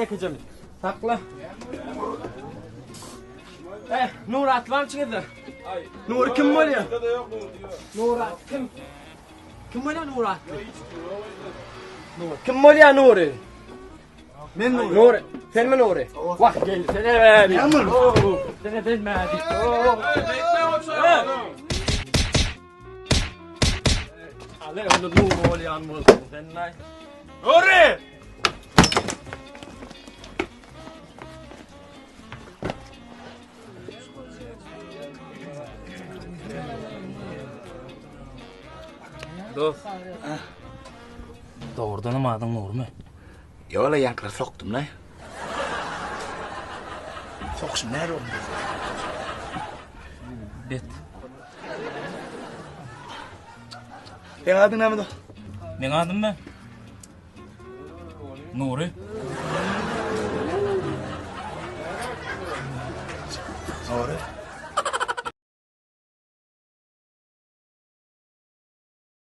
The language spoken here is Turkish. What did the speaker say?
Yakacağım. Sakla. Nurat var mı çıkıyordu? Nur kim oluyor? Nurat kim? Kim oluyor Nurat? Kim oluyor Nuri? Men Nuri. Nuri. Sen mi Nuri? Vah gel. Sen ne verdi? Sen ne bilmedi? Ale onu Nuri oluyor anmol. Sen ne? Nuri! Dost. Doğrudan mı adın Nur mu? Yola yankılar soktum lan. Sokuşum nerede oldu? Bet. Ben adın ne mi da? Men adım mı? Nuri. Nuri.